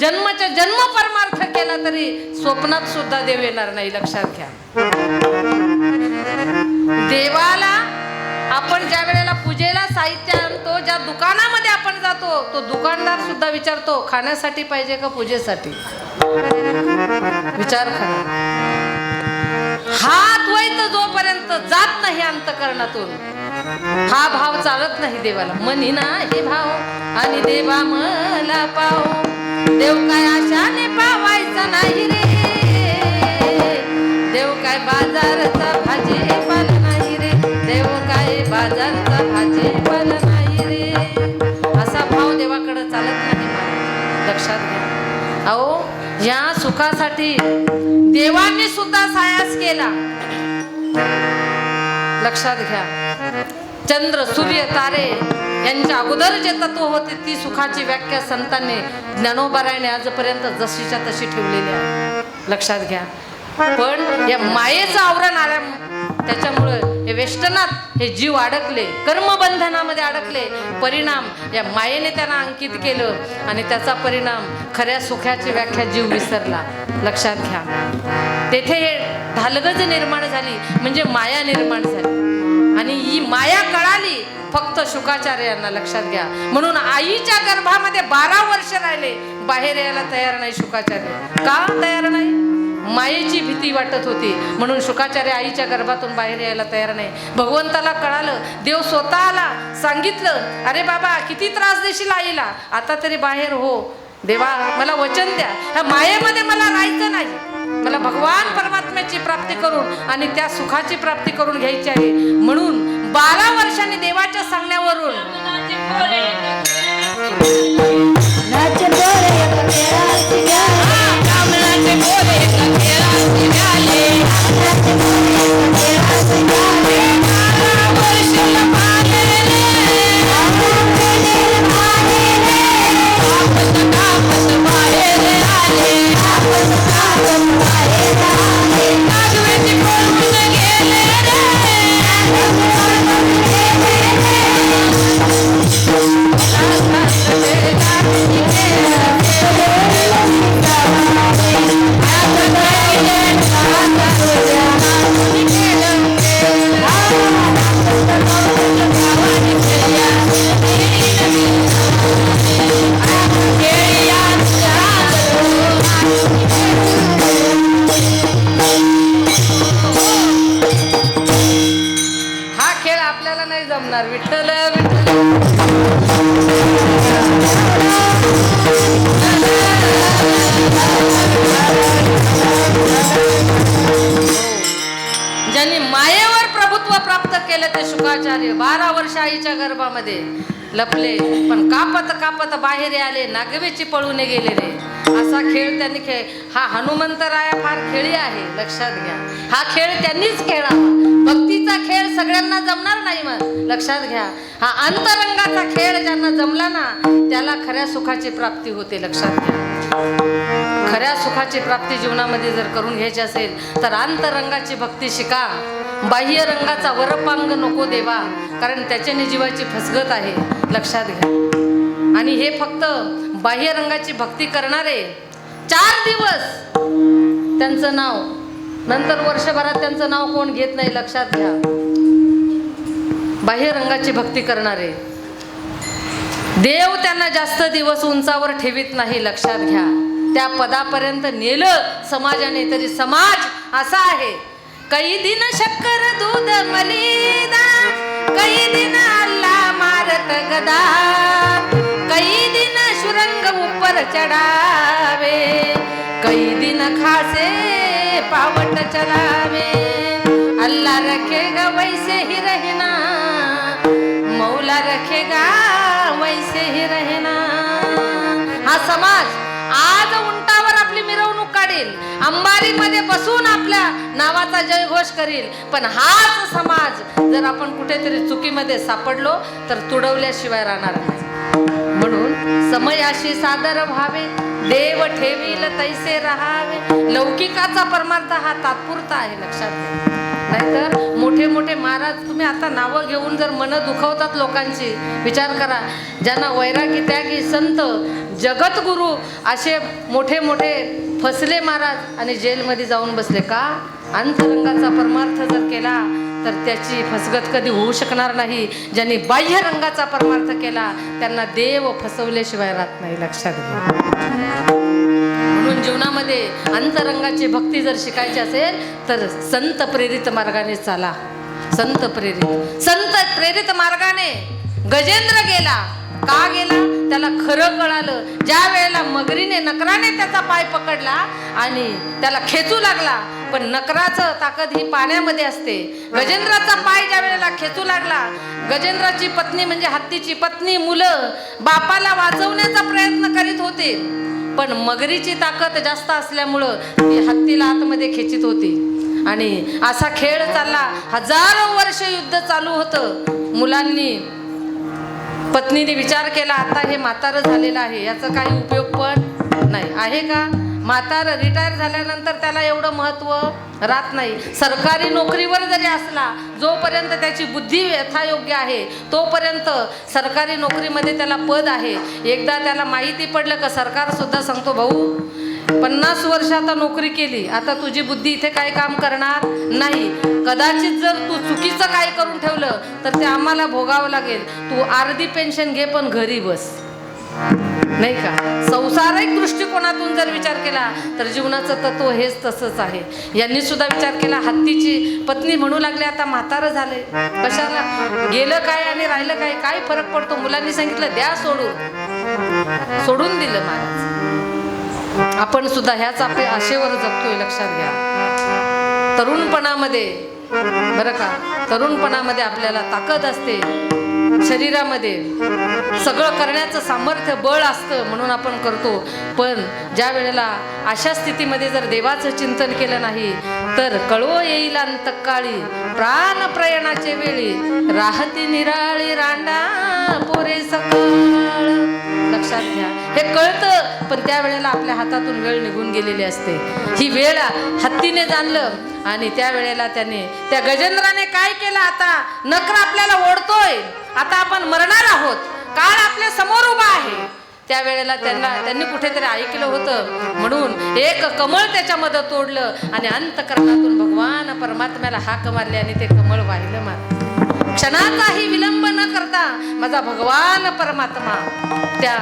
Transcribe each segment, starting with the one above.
जन्माच्या जन्म परमार्थ केला तरी स्वप्नात सुद्धा देव येणार नाही, लक्षात घ्या. देवाला आपण ज्या वेळेला पूजेला साहित्य आणतो, ज्या दुकानामध्ये आपण जातो, तो दुकानदार सुद्धा विचारतो खाण्यासाठी पाहिजे का पूजेसाठी. विचार करा. हा द्वैत जोपर्यंत जात नाही अंतःकरणातून, हा भाव चालत नाही देवाला. मनी ना हे भाव आणि देवा मला पाव, देव काय आशाने पावायचा नाही रे, देव काय बाजारचा भाजीपाला नाही रे, देव काय बाजारचा भाजीपाला नाही रे. असा भाव देवाकडे चालत नाही, लक्षात घ्या. अहो, या सुखासाठी देवांनी सुद्धा सायास केला, लक्षात घ्या. चंद्र सूर्य तारे यांच्या अगोदर जे तत्व होते ती सुखाची व्याख्या संतांनी ज्ञानोबारायने आजपर्यंत जशीच्या तशी ठेवलेली आहे, लक्षात घ्या. पण या मायेचं आवरण आल्या, त्याच्यामुळे हे वेष्टनात हे जीव अडकले, कर्मबंधनामध्ये अडकले. परिणाम या मायेने त्यांना अंकित केलं आणि त्याचा परिणाम खऱ्या सुखाची व्याख्या जीव विसरला, लक्षात घ्या. तेथे हे ढालगज निर्माण झाली, म्हणजे माया निर्माण झाली आणि ही माया कळाली फक्त शुकाचार्य यांना, लक्षात घ्या. म्हणून आईच्या गर्भामध्ये 12 वर्ष राहिले, बाहेर यायला तयार नाही शुकाचार्य. का तयार नाही? मायेची भीती वाटत होती, म्हणून शुकाचार्य आईच्या गर्भातून बाहेर यायला तयार नाही. भगवंताला कळालं, देव स्वतः आला, सांगितलं, अरे बाबा किती त्रास देशील आईला, आता तरी बाहेर हो. देवा मला वचन द्या, ह्या मायेमध्ये मला राहायचं नाही, मला भगवान परमात्म्याची प्राप्ती करून आणि त्या सुखाची प्राप्ती करून घ्यायची आहे. म्हणून 12 वर्षांनी देवाच्या सांगण्यावरून विठ्ठल ज्यांनी मायेवर प्रभुत्व प्राप्त केलं ते शुकाचार्य 12 वर्ष आईच्या गर्भामध्ये लपले, पण कापत कापत बाहेर आले, नागवेची पळून गेले रे. असा खेळ त्यांनी हा हनुमंतराया फार खेळी आहे, लक्षात घ्या. हा खेळ त्यांनीच खेळावा. भक्तीचा खेळ सगळ्यांना जमणार नाही, मग लक्षात घ्या. हा अंतरंगाचा खेळ ज्यांना जमला ना त्याला खऱ्या सुखाची प्राप्ती होते, लक्षात घ्या. खऱ्या सुखाची प्राप्ती जीवनामध्ये जर करून घ्यायची असेल तर अंतरंगाची भक्ती शिका. बाह्य रंगाचा वरपांग नको देवा, कारण त्याच्याने जीवाची फसगत आहे, लक्षात घ्या. आणि हे फक्त बाह्य रंगाची भक्ती करणारे 4 दिवस त्यांचं नाव, नंतर वर्षभरात त्यांचं नाव कोण घेत नाही, लक्षात घ्या. बाह्य रंगाची भक्ती करणारे देव त्यांना जास्त दिवस उंचावर ठेवीत नाही, लक्षात घ्या. त्या पदापर्यंत नेलं समाजाने तरी समाज असा आहे, कई दिन शक्कर दूध मलिदा, कई दिन अल्लाह मारत गदा, कई दिन शुरंग ऊपर चढ़ावे, कई दिन खासे पावट चलावे, अल्लाह रखेगा वैसे ही रहना, मौला रखेगा वैसे ही रहना. हा समाज आज उंटावर आपली मिरवणूक काढेल, अंबारीमध्ये बसून आपल्या नावाचा जयघोष करील, पण हाच समाज जर आपण कुठेतरी चुकीमध्ये सापडलो तर तुडवल्याशिवाय राहणार नाही. म्हणून समयाशी सादर व्हावे, देव ठेवील तैसे राहावे. लौकिकाचा परमार्थ हा तात्पुरता आहे, लक्षात घ्या. नाहीतर मोठे मोठे महाराज तुम्ही आता नावं घेऊन जर मन दुखवतात लोकांची, विचार करा. ज्यांना वैरागी त्यागी संत जगद्गुरू असे मोठे मोठे फसले महाराज आणि जेलमध्ये जाऊन बसले का? अंतरंगाचा परमार्थ जर केला तर त्याची फसगत कधी होऊ शकणार नाही. ज्यांनी बाह्य रंगाचा परमार्थ केला त्यांना देव फसवल्याशिवाय राहत नाही. लक्षात घ्या. म्हणून जीवनामध्ये अंतरंगाची भक्ती जर शिकायची असेल तर संत प्रेरित मार्गाने चाला. संत प्रेरित मार्गाने गजेंद्र गेला. का गेला? त्याला खरं कळालं. ज्या वेळेला मगरीने नकराने त्याचा पाय पकडला आणि त्याला खेचू लागला, पण नकराचं ताकद ही पाण्यामध्ये असते. गजेंद्राचा पाय ज्या वेळेला खेचू लागला, गजेंद्राची पत्नी म्हणजे हत्तीची पत्नी, मुलं बापाला वाचवण्याचा प्रयत्न करीत होते, पण मगरीची ताकद जास्त असल्यामुळं ती हत्तीला आतमध्ये खेचित होती. आणि असा खेळ चालला. हजारो वर्ष युद्ध चालू होतं. मुलांनी पत्नीने विचार केला आता हे म्हातारं झालेलं आहे, याचा काही उपयोग पण नाही आहे का? म्हातारं रिटायर झाल्यानंतर त्याला एवढं महत्त्व राहत नाही. सरकारी नोकरीवर जरी असला, जोपर्यंत त्याची बुद्धी यथायोग्य आहे तोपर्यंत सरकारी नोकरीमध्ये त्याला पद आहे. एकदा त्याला माहिती पडलं का सरकार सुद्धा सांगतो भाऊ 50 वर्ष आता नोकरी केली, आता तुझी बुद्धी इथे काय काम करणार नाही. कदाचित जर तू चुकीचं काय करून ठेवलं तर ते आम्हाला भोगावं लागेल. तू अर्धी पेन्शन घे पण घरी बस. नाही का? संसारिक दृष्टिकोनातून जर विचार केला तर जीवनाचं तत्व हेच तसंच आहे. यांनी सुद्धा विचार केला. हत्तीची पत्नी म्हणू लागली आता म्हातारं झाले, कशाला गेलं काय आणि राहिलं काय, काय फरक पडतो? मुलांनी सांगितलं द्या सोडून दिलं महाराज. आपण सुद्धा ह्याच आपल्या आशेवर जगतोय. लक्षात घ्या. तरुणपणामध्ये बरं का, तरुणपणामध्ये आपल्याला ताकद असते, शरीरामध्ये सगळं करण्याचं सामर्थ्य बळ असतं म्हणून आपण करतो. पण ज्या वेळेला अशा स्थितीमध्ये जर देवाचं चिंतन केलं नाही तर कळवो येईल अंतकाळी प्राण प्रयाणाचे वेळी राहती निराळी रांडा पोरे सकाळ. लक्षात घ्या. हे कळतं पण त्यावेळेला आपल्या हातातून वेळ निघून गेलेली असते. ही वेळ हत्तीने जाणलं आणि त्यावेळेला त्याने त्या गजेंद्राने काय केलं? आता नकर आपल्याला ओढतोय, आता आपण मरणार आहोत, काळ आपल्या समोर उभा आहे. त्यावेळेला त्यांनी कुठेतरी ऐकलं होतं म्हणून एक कमळ त्याच्यामध्ये तोडलं आणि अंतकरणातून भगवान परमात्म्याला हाक मारली आणि ते कमळ वाहिलं. क्षणाचाही विलंब न करता माझा भगवान परमात्मा त्या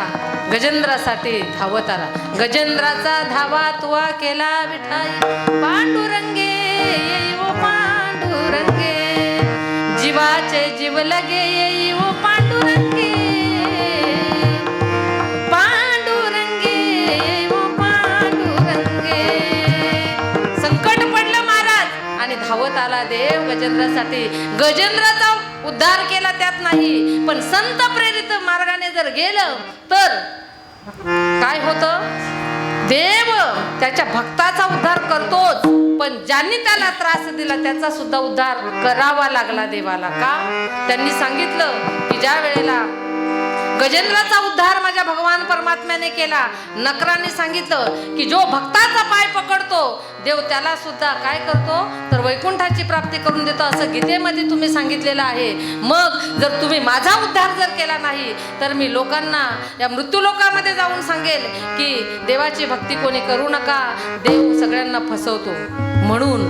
गजेंद्रासाठी धावत आला. गजेंद्राचा धावा तुवा केला विठाई पांडुरंगे येई ओ पांडुरंगे जीवाचे जीव लगे येई ओ पांडुरंगे पांडुरंगे येई ओ पांडुरंगे. संकट पडलं महाराज आणि धावत आला देव गजेंद्रासाठी. गजेंद्राचा उद्धार केला त्यात नाही, पण संत प्रेरित मार्गाने जर गेलं तर काय होतं? देव त्याच्या भक्ताचा उद्धार करतोच, पण ज्यांनी त्याला त्रास दिला त्याचा सुद्धा उद्धार करावा लागला देवाला. का? त्यांनी सांगितलं की ज्या वेळेला गजेंद्राचा उद्धार माझ्या भगवान परमात्म्याने केला, नकराने सांगितलं की जो भक्ताचा पाय पकडतो देव त्याला सुद्धा काय करतो तर वैकुंठाची प्राप्ती करून देतो, असं गीतेमध्ये तुम्ही सांगितलेलं आहे. मग जर तुम्ही माझा उद्धार जर केला नाही तर मी लोकांना या मृत्यूलोकामध्ये जाऊन सांगेल की देवाची भक्ती कोणी करू नका, देव सगळ्यांना फसवतो. म्हणून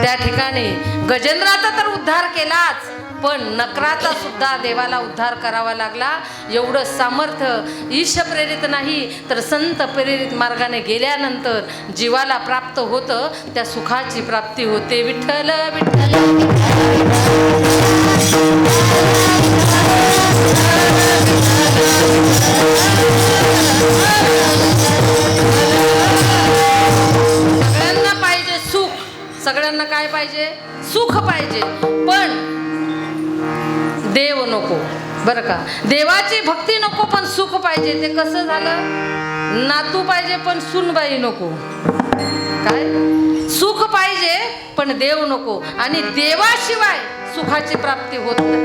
त्या ठिकाणी गजेंद्राचा तर उद्धार केलाच, पण नकराचा सुद्धा देवाला उद्धार करावा लागला. एवढं सामर्थ्य ईश प्रेरित नाही तर संत प्रेरित मार्गाने गेल्यानंतर जीवाला प्राप्त होतं, त्या सुखाची प्राप्ती होते. विठ्ठल विठ्ठल सगळ्यांना पाहिजे सुख, सगळ्यांना काय पाहिजे? सुख पाहिजे, पण देव नको. बरं का? देवाची भक्ती नको पण सुख पाहिजे. ते कसं झालं? नातू पाहिजे पण सुनबाई नको. काय? सुख पाहिजे पण देव नको, आणि देवाशिवाय सुखाची प्राप्ती होत नाही.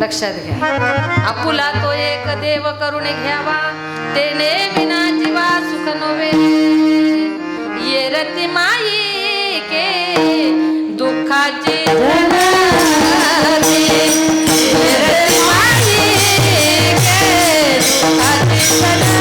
लक्षात घ्या. आपुला तो एक देव करून घ्यावा, तेने विना जीवा सुख नव्हे. येरती माई के दुःखाची येरती माई के दुःखाची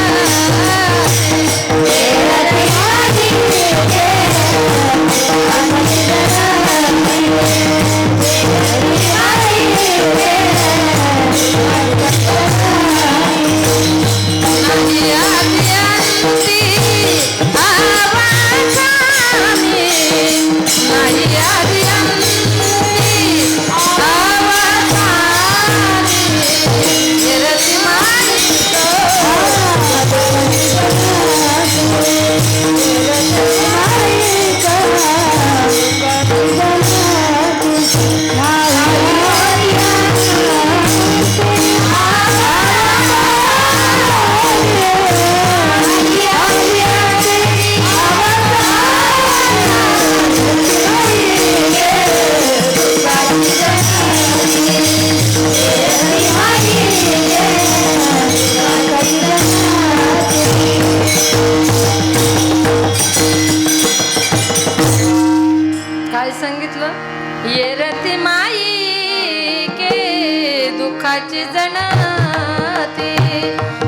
दुःखाची जणती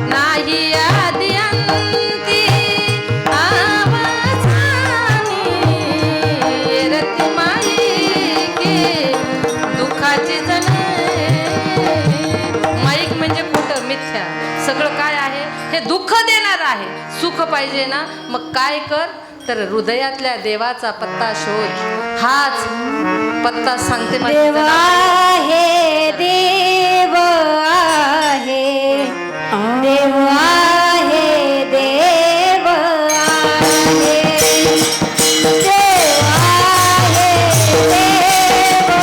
नाही आदि अंती आवाजानी रती माईके दुःखाची जण माईक म्हणजे खोटं मिथ्या सगळं काय आहे हे दुःख देणार आहे. सुख पाहिजे ना मग काय कर तर हृदयातल्या देवाचा पत्ता शोध. हाच पत्ता सांगते देव आहे देव आहे देव आहे देव आहे देव आहे देव आहे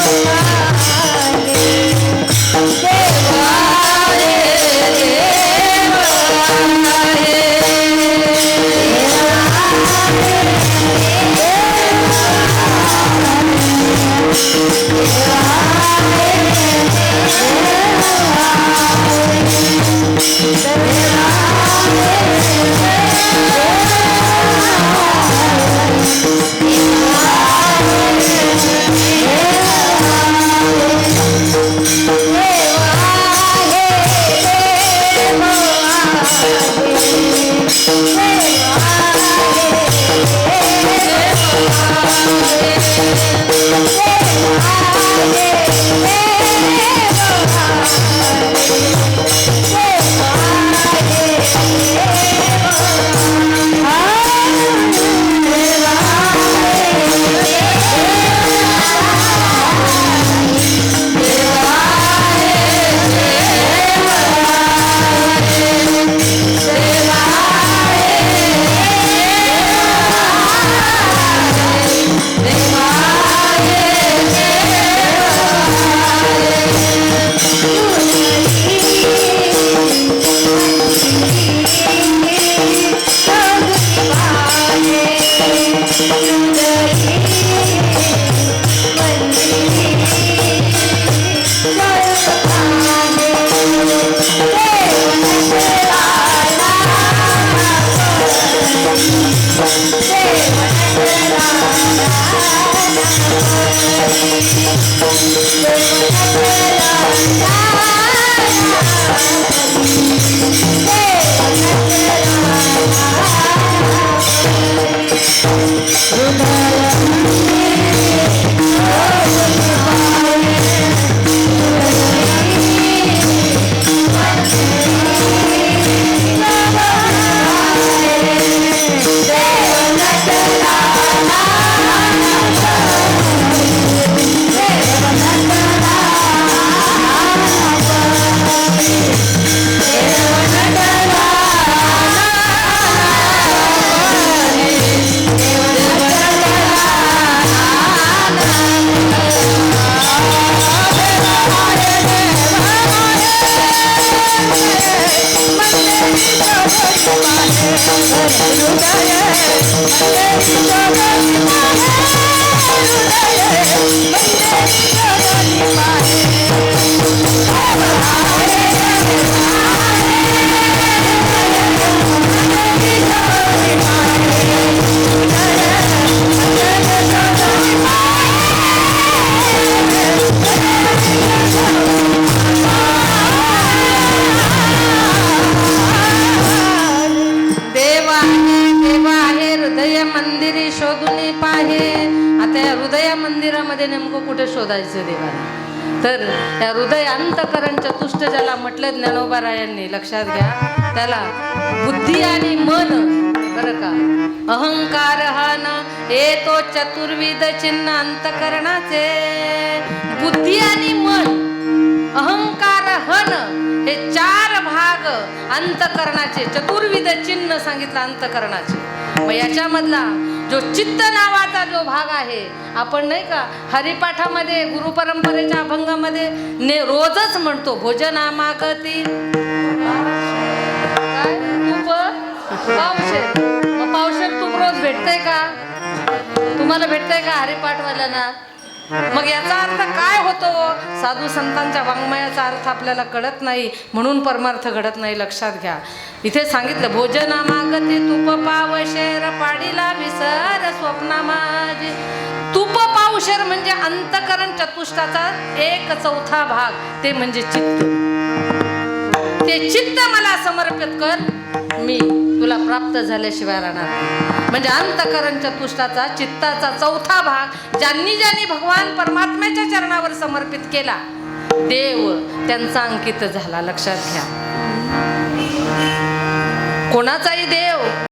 मंदिरामध्ये नेमकं कुठे शोधायचं देवाला तर त्या हृदय अंतकरण चतुष्ट ज्याला म्हटलं ज्ञानोबारायांनी लक्षात घ्या त्याला बुद्धी आणि मन बरं का अहंकार हा ना येतो चतुर्विध चिन्ह अंतकरणाचे बुद्धी आणि मन अहंकार हन हे चार भाग अंतकरणाचे चतुर्विध चिन्ह सांगितलं अंतकरणाचे. मग याच्यामधला जो चित्त नावाचा जो भाग आहे आपण नाही का हरिपाठामध्ये गुरुपरंपरेच्या अभंगामध्ये रोजच म्हणतो भोजनामागती काय तूप पावशेर. मग पावशेर तूप रोज भेटतंय का तुम्हाला भेटतंय का हरिपाठवाल्यांना? मग याचा अर्थ काय होतो साधू संतांच्या वाङ्मयाचा अर्थ आपल्याला कळत नाही म्हणून परमार्थ घडत नाही. लक्षात घ्या इथे सांगितलं भोजना मागते तूप पावशेर पाडीला विसर स्वप्ना माझे. तूप पाव चतुष्र म्हणजे अंतकरण चतुष्टाचा 1/4 भाग, ते म्हणजे चित्त. ते चित्त मला समर्पित कर, मी तुला प्राप्त झाल्याशिवाय राहणार नाही. म्हणजे अंतकरण चतुष्टाचा चित्ताचा 4था भाग ज्यांनी ज्यांनी भगवान परमात्म्याच्या चरणावर समर्पित केला, देव त्यांचा अंकित झाला. लक्षात घ्या, कोणाचाही देव